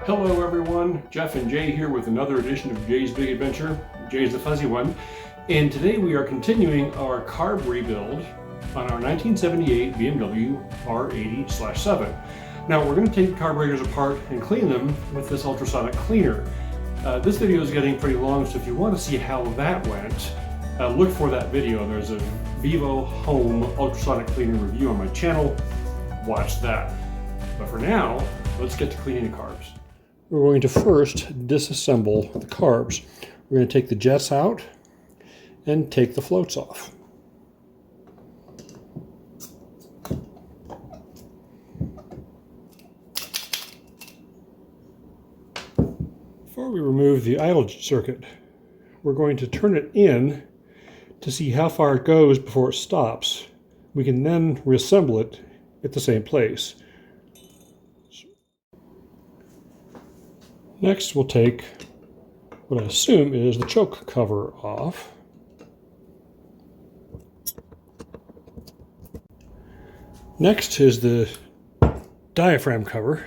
Hello everyone, Jeff and Jay here with another edition of Jay's Big Adventure. Jay's the fuzzy one. And today we are continuing our carb rebuild on our 1978 BMW R80/7. Now we're going to take the carburetors apart and clean them with this ultrasonic cleaner. This video is getting pretty long, so if you want to see how that went, look for that video. There's a Vivo Home ultrasonic cleaner review on my channel. Watch that. But for now, let's get to cleaning the carbs. We're going to first disassemble the carbs. We're going to take the jets out and take the floats off. Before we remove the idle circuit, we're going to turn it in to see how far it goes before it stops. We can then reassemble it at the same place. Next, we'll take what I assume is the choke cover off. Next is the diaphragm cover.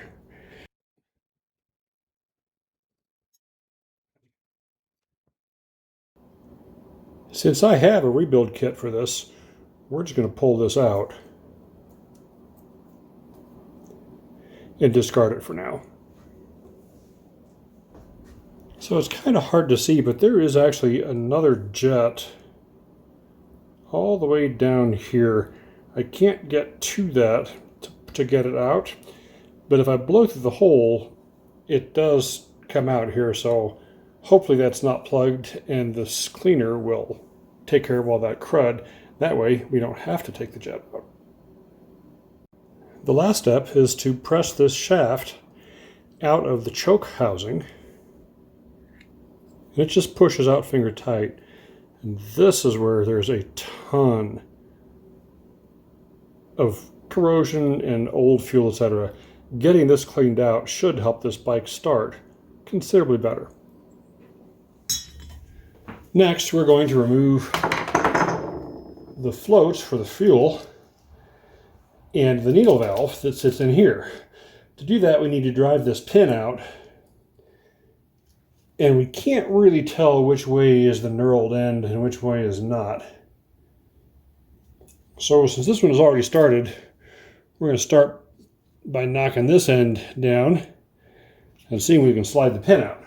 Since I have a rebuild kit for this, we're just going to pull this out and discard it for now. So it's kind of hard to see, but there is actually another jet all the way down here. I can't get to that to get it out, but if I blow through the hole, it does come out here, so hopefully that's not plugged and this cleaner will take care of all that crud. That way we don't have to take the jet out. The last step is to press this shaft out of the choke housing. And it just pushes out finger tight. And this is where there's a ton of corrosion and old fuel, etc. Getting this cleaned out should help this bike start considerably better. Next, we're going to remove the floats for the fuel and the needle valve that sits in here. To do that, we need to drive this pin out. And we can't really tell which way is the knurled end and which way is not. So since this one is already started, we're going to start by knocking this end down and seeing if we can slide the pin out.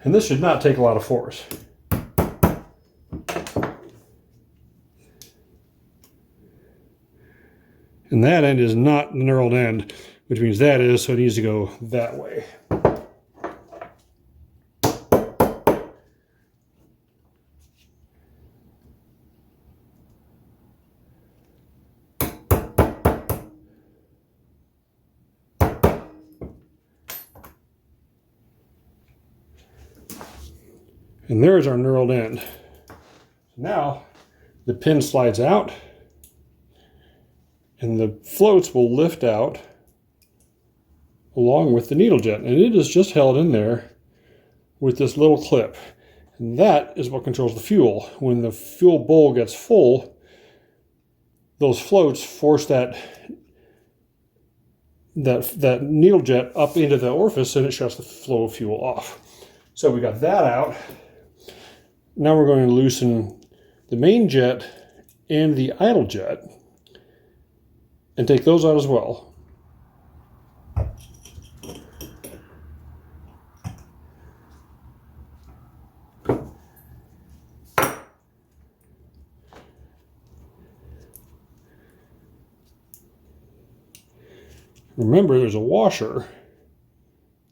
And this should not take a lot of force. And that end is not the knurled end, which means that is, so it needs to go that way. And there's our knurled end. Now the pin slides out and the floats will lift out along with the needle jet. And it is just held in there with this little clip. And that is what controls the fuel. When the fuel bowl gets full, those floats force that needle jet up into the orifice and it shuts the flow of fuel off. So we got that out. Now we're going to loosen the main jet and the idle jet and take those out as well. Remember, there's a washer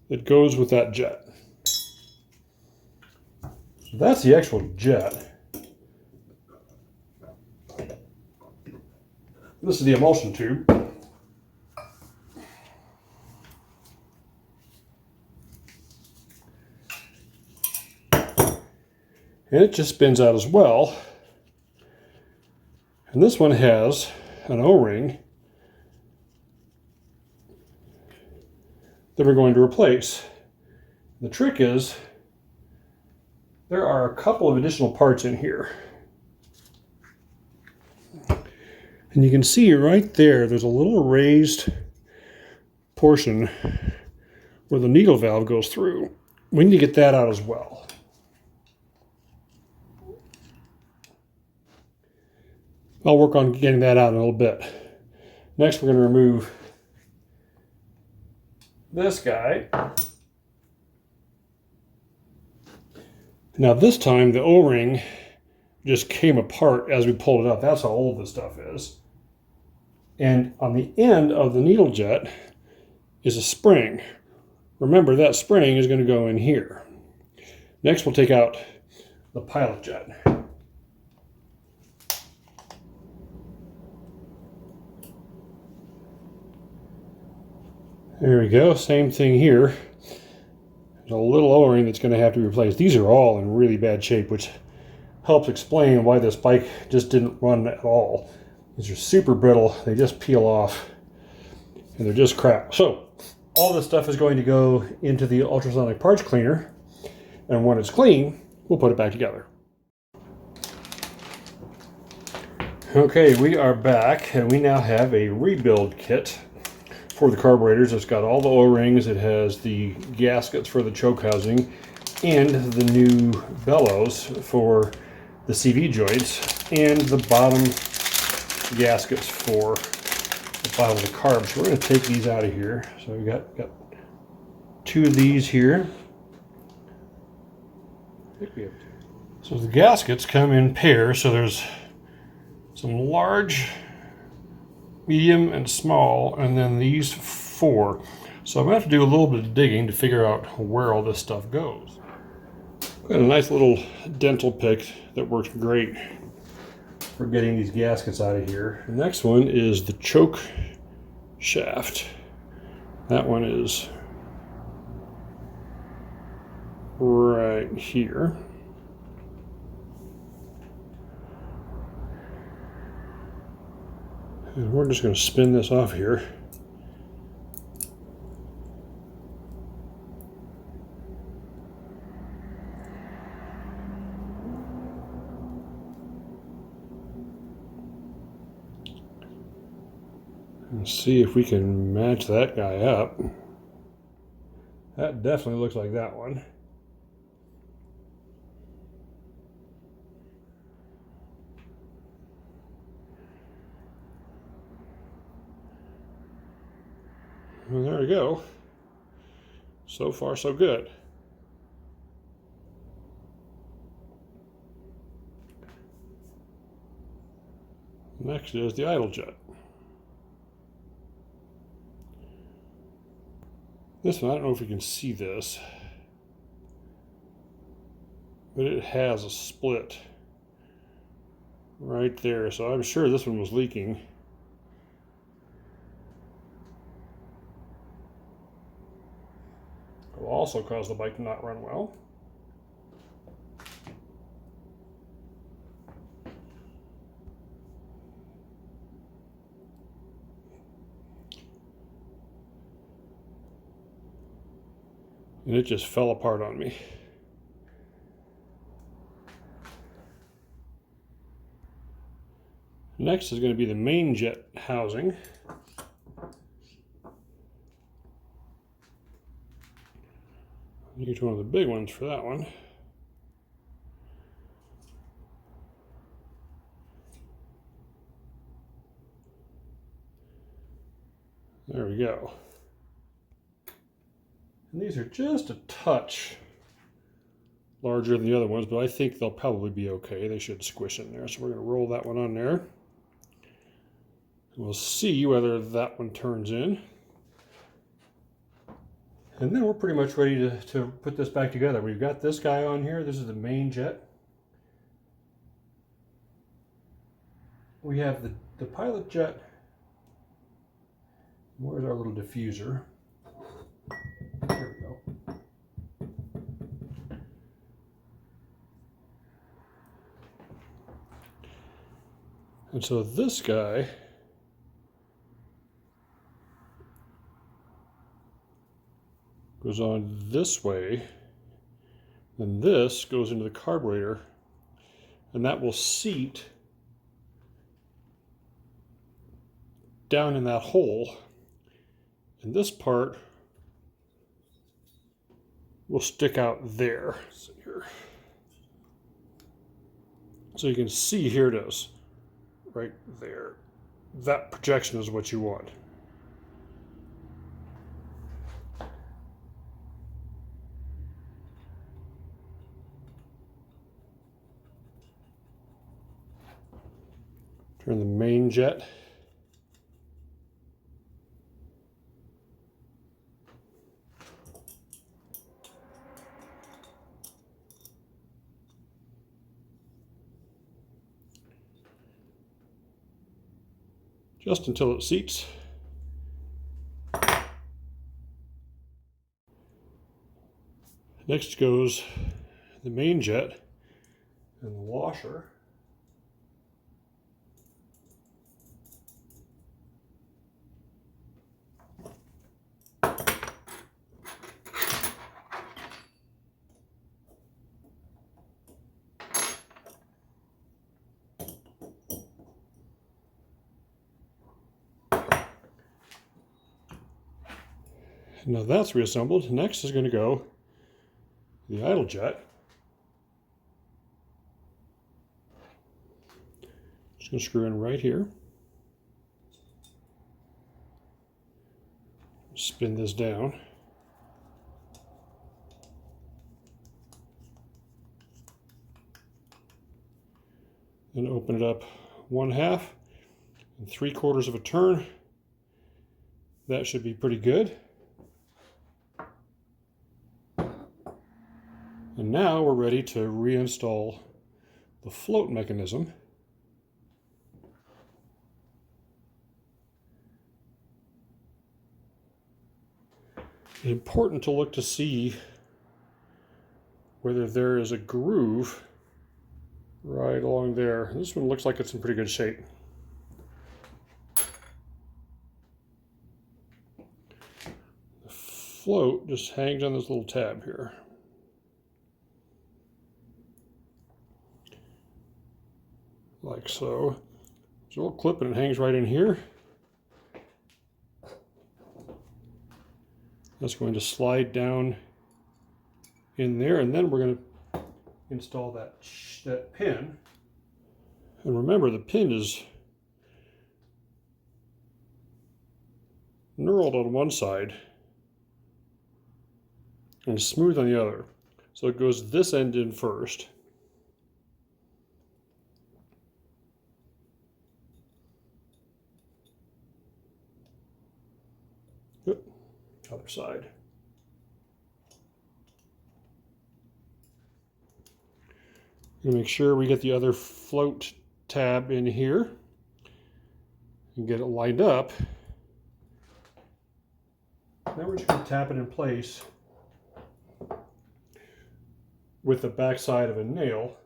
that goes with that jet. So that's the actual jet. This is the emulsion tube. And it just spins out as well. And this one has an O-ring that we're going to replace. The trick is there are a couple of additional parts in here. And you can see right there, there's a little raised portion where the needle valve goes through. We need to get that out as well. I'll work on getting that out in a little bit. Next, we're going to remove this guy. Now this time the O-ring just came apart as we pulled it up. That's how old this stuff is. And on the end of the needle jet is a spring. Remember, that spring is going to go in here. Next, we'll take out the pilot jet. There we go, same thing here. There's a little O-ring that's going to have to be replaced. These are all in really bad shape, which helps explain why this bike just didn't run at all. These are super brittle, they just peel off, and they're just crap. So, all this stuff is going to go into the ultrasonic parts cleaner, and when it's clean, we'll put it back together. Okay, we are back, and we now have a rebuild kit for the carburetors. It's got all the O-rings, it has the gaskets for the choke housing, and the new bellows for the CV joints, and the bottom gaskets for the bottom of the carb. So we're going to take these out of here. So we got two of these here. I think we have two. So the gaskets come in pairs, so there's some large, medium, and small, and then these four. So I'm going to have to do a little bit of digging to figure out where all this stuff goes. Got a nice little dental pick that works great for getting these gaskets out of here. The next one is the choke shaft. That one is right here. And we're just going to spin this off here. And see if we can match that guy up. That definitely looks like that one. Well, there we go. So far, so good. Next is the idle jet. This one, I don't know if you can see this, but it has a split right there. So I'm sure this one was leaking. It will also cause the bike to not run well. And it just fell apart on me. Next is going to be the main jet housing. Use one of the big ones for that one. There we go. And these are just a touch larger than the other ones, but I think they'll probably be okay. They should squish in there. So we're going to roll that one on there. We'll see whether that one turns in. And then we're pretty much ready to put this back together. We've got this guy on here. This is the main jet. We have the pilot jet. Where's our little diffuser? There we go. And so this guy goes on this way, and this goes into the carburetor, and that will seat down in that hole, and this part will stick out there. So you can see, here it is, right there. That projection is what you want. Turn the main jet. Just until it seats. Next goes the main jet and the washer. Now that's reassembled. Next is going to go the idle jet. Just going to screw in right here. Spin this down. Then open it up 1/2 and 3/4 of a turn. That should be pretty good. And now we're ready to reinstall the float mechanism. It's important to look to see whether there is a groove right along there. This one looks like it's in pretty good shape. The float just hangs on this little tab here. Like so. There's a little clip and it hangs right in here. That's going to slide down in there, and then we're going to install that pin. And remember, the pin is knurled on one side and smooth on the other. So it goes this end in first. Other side. Make sure we get the other float tab in here and get it lined up. Then we're just going to tap it in place with the back side of a nail.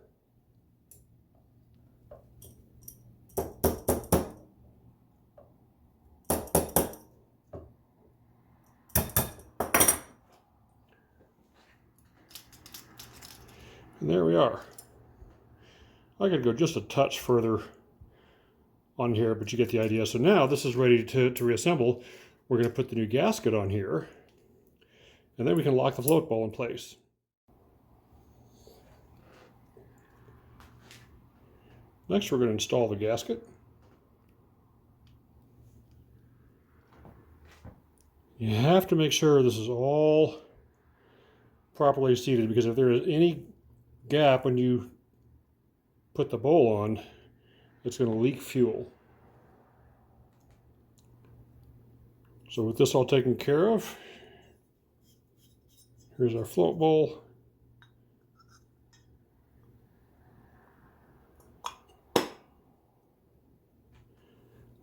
And there we are. I could go just a touch further on here, but you get the idea. So now this is ready to reassemble. We're going to put the new gasket on here, and then we can lock the float ball in place. Next, we're going to install the gasket. You have to make sure this is all properly seated, because if there is any gap when you put the bowl on, it's going to leak fuel. So with this all taken care of, here's our float bowl.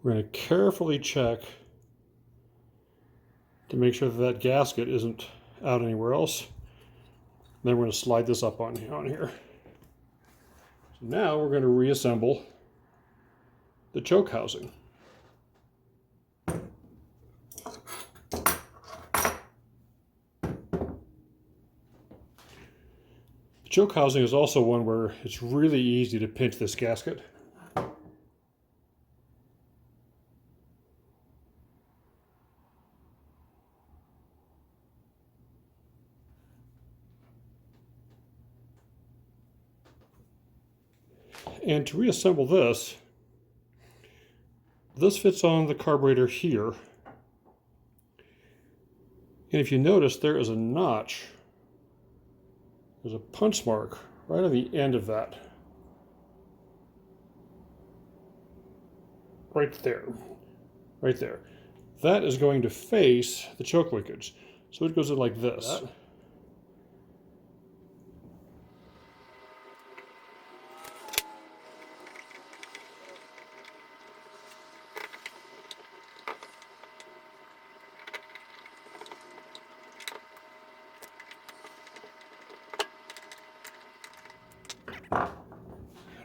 We're going to carefully check to make sure that that gasket isn't out anywhere else. Then we're going to slide this up on here. So now we're going to reassemble the choke housing. The choke housing is also one where it's really easy to pinch this gasket. And to reassemble this fits on the carburetor here. And if you notice, there is a notch. There's a punch mark right on the end of that. Right there. Right there. That is going to face the choke linkage. So it goes in like this.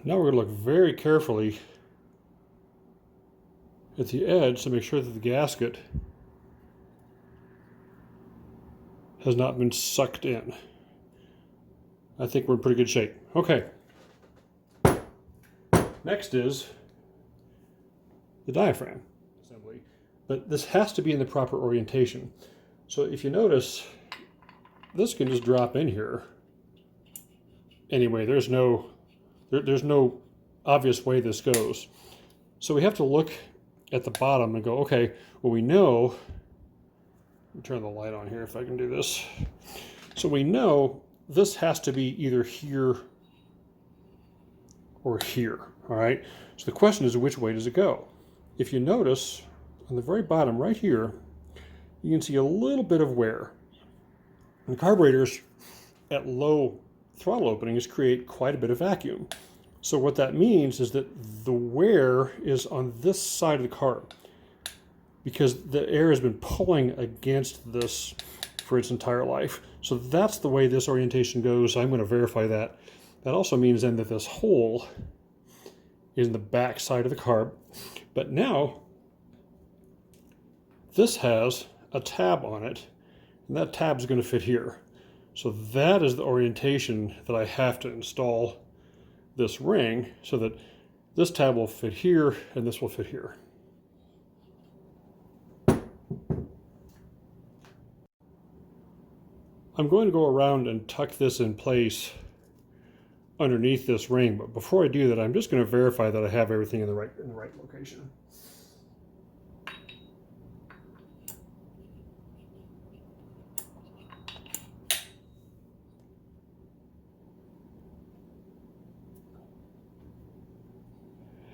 Now we're going to look very carefully at the edge to make sure that the gasket has not been sucked in. I think we're in pretty good shape. Okay. Next is the diaphragm assembly. But this has to be in the proper orientation. So if you notice, this can just drop in here. Anyway, there's no obvious way this goes. So we have to look at the bottom and go, okay, well, we know, let me turn the light on here if I can do this. So we know this has to be either here or here, all right? So the question is, which way does it go? If you notice, on the very bottom right here, you can see a little bit of wear. And carburetors at low throttle openings create quite a bit of vacuum. So what that means is that the wear is on this side of the carb because the air has been pulling against this for its entire life. So that's the way this orientation goes. I'm going to verify that. That also means then that this hole is in the back side of the carb. But now this has a tab on it, and that tab is going to fit here. So that is the orientation that I have to install this ring so that this tab will fit here and this will fit here. I'm going to go around and tuck this in place underneath this ring, but before I do that, I'm just going to verify that I have everything in the right location.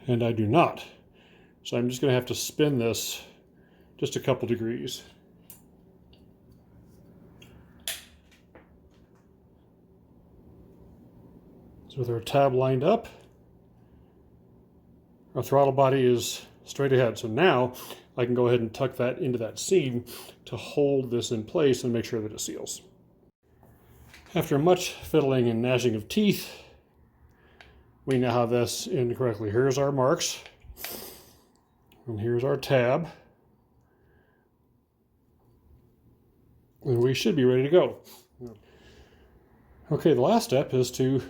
And I do not. So I'm just going to have to spin this just a couple degrees. So with our tab lined up, our throttle body is straight ahead. So now I can go ahead and tuck that into that seam to hold this in place and make sure that it seals. After much fiddling and gnashing of teeth, we now have this in correctly. Here's our marks, and here's our tab, and we should be ready to go. Okay, the last step is to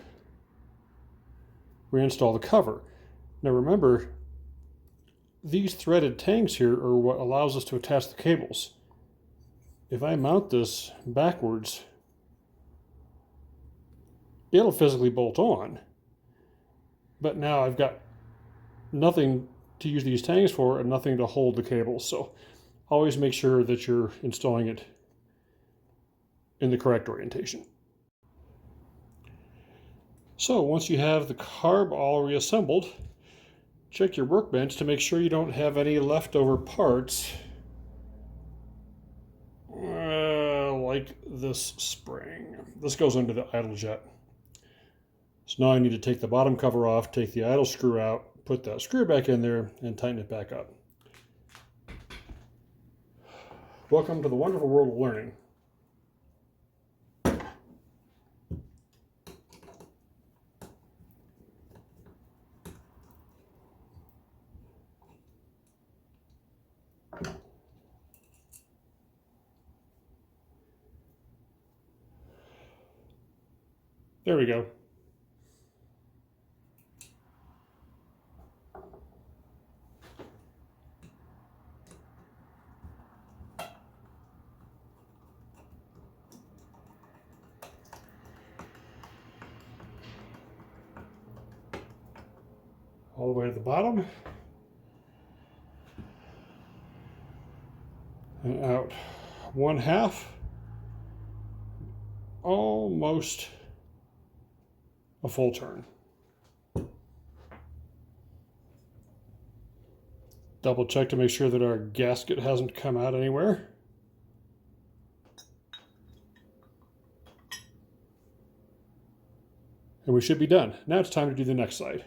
reinstall the cover. Now remember, these threaded tangs here are what allows us to attach the cables. If I mount this backwards, it'll physically bolt on. But now I've got nothing to use these tangs for and nothing to hold the cables. So always make sure that you're installing it in the correct orientation. So once you have the carb all reassembled, check your workbench to make sure you don't have any leftover parts like this spring. This goes under the idle jet. So now I need to take the bottom cover off, take the idle screw out, put that screw back in there, and tighten it back up. Welcome to the wonderful world of learning. There we go. all the way to the bottom. And out 1/2. Almost a full turn. Double check to make sure that our gasket hasn't come out anywhere. And we should be done. Now it's time to do the next side.